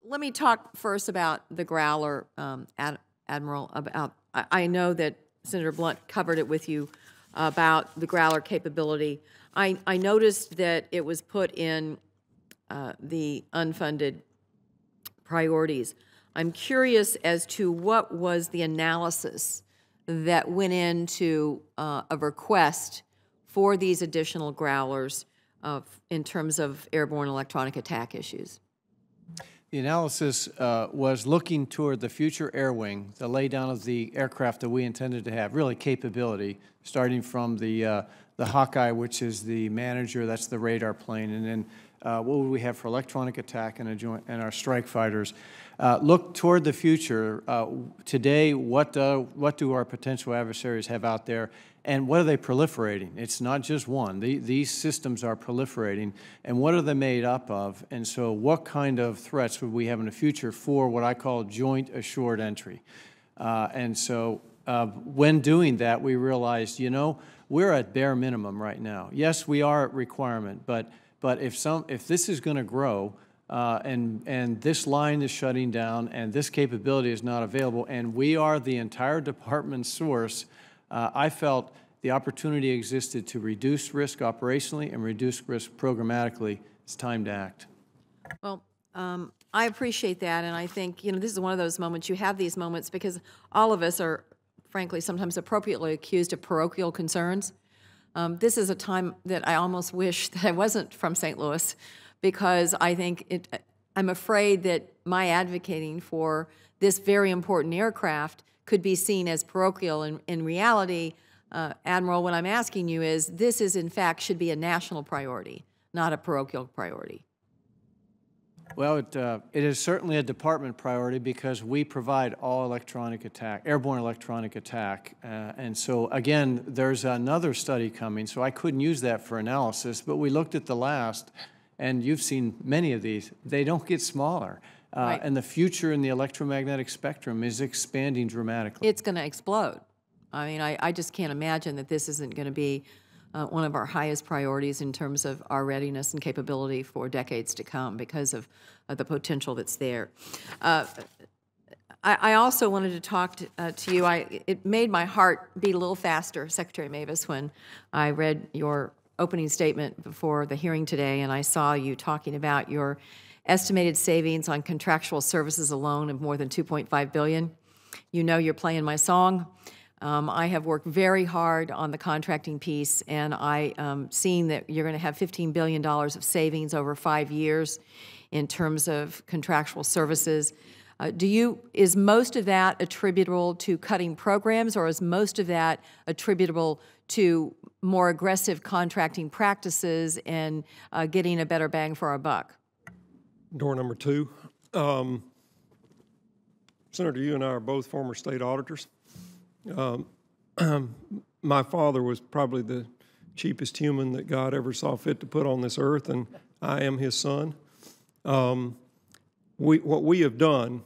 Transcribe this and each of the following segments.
Let me talk first about the Growler, Admiral. I know that Senator Blunt covered it with you about the Growler capability. I noticed that it was put in the unfunded priorities. I'm curious as to what was the analysis that went into a request for these additional Growlers in terms of airborne electronic attack issues. The analysis was looking toward the future air wing, the laydown of the aircraft that we intended to have, really capability, starting from the Hawkeye, which is the manager, that's the radar plane, and then what would we have for electronic attack and our strike fighters. Look toward the future. Today, what do our potential adversaries have out there, and what are they proliferating? It's not just one. These systems are proliferating, and what are they made up of? And so what kind of threats would we have in the future for what I call joint assured entry? And so when doing that, we realized, you know, we're at bare minimum right now. Yes, we are at requirement, but if this is going to grow, and this line is shutting down, and this capability is not available, and we are the entire department's source, I felt the opportunity existed to reduce risk operationally and reduce risk programmatically. It's time to act. Well, I appreciate that, and I think, you know, this is one of those moments. You have these moments because all of us are, frankly, sometimes appropriately accused of parochial concerns. This is a time that I almost wish that I wasn't from St. Louis, because I think I'm afraid that my advocating for this very important aircraft could be seen as parochial. In reality, Admiral, what I'm asking you is, this is, in fact, should be a national priority, not a parochial priority. Well, it is certainly a department priority because we provide all electronic attack, airborne electronic attack. And so, again, there's another study coming, so I couldn't use that for analysis, but we looked at the last, and you've seen many of these. They don't get smaller. Right. And the future in the electromagnetic spectrum is expanding dramatically. It's going to explode. I mean, I just can't imagine that this isn't going to be one of our highest priorities in terms of our readiness and capability for decades to come because of the potential that's there. I also wanted to talk to you. It made my heart beat a little faster, Secretary Mavis, when I read your opening statement before the hearing today, and I saw you talking about your estimated savings on contractual services alone of more than $2.5 billion. You know you're playing my song. I have worked very hard on the contracting piece, and I seen that you're going to have $15 billion of savings over 5 years in terms of contractual services. Is most of that attributable to cutting programs, or is most of that attributable to more aggressive contracting practices and getting a better bang for our buck? Door number two. Senator, you and I are both former state auditors. My father was probably the cheapest human that God ever saw fit to put on this earth, and I am his son. What we have done,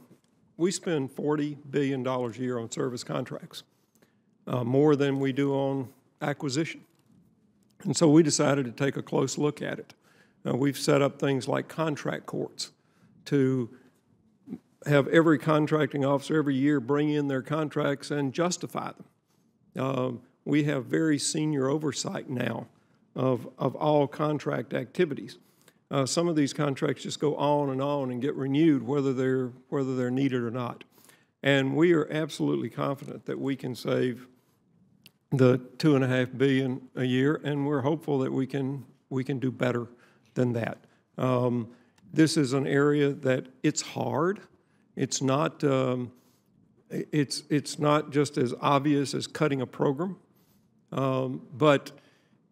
we spend $40 billion a year on service contracts, more than we do on acquisition. And so we decided to take a close look at it. We've set up things like contract courts to have every contracting officer every year bring in their contracts and justify them. We have very senior oversight now of all contract activities. Some of these contracts just go on and get renewed whether they're needed or not. And we are absolutely confident that we can save the $2.5 billion a year, and we're hopeful that we can do better than that. This is an area that it's hard. It's not it's not just as obvious as cutting a program, but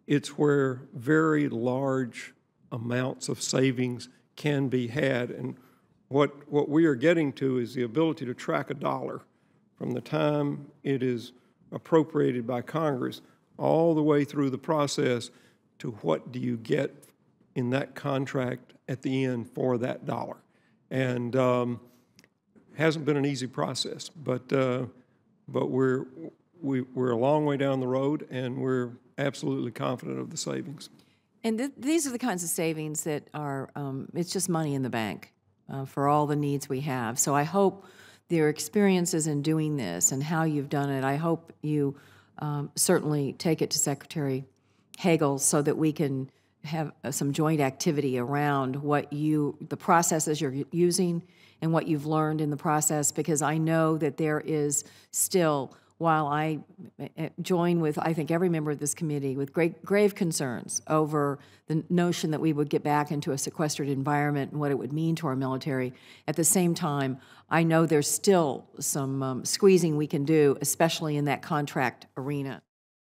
it's where very large amounts of savings can be had. And what we are getting to is the ability to track a dollar from the time it is appropriated by Congress all the way through the process to what do you get in that contract at the end for that dollar. And hasn't been an easy process, but we're a long way down the road, and we're absolutely confident of the savings. And these are the kinds of savings that are, it's just money in the bank. for all the needs we have. So I hope your experiences in doing this and how you've done it, I hope you certainly take it to Secretary Hagel so that we can have some joint activity around the processes you're using and what you've learned in the process, because I know that there is still, while I join with, I think, every member of this committee with grave concerns over the notion that we would get back into a sequestered environment and what it would mean to our military, at the same time, I know there's still some squeezing we can do, especially in that contract arena.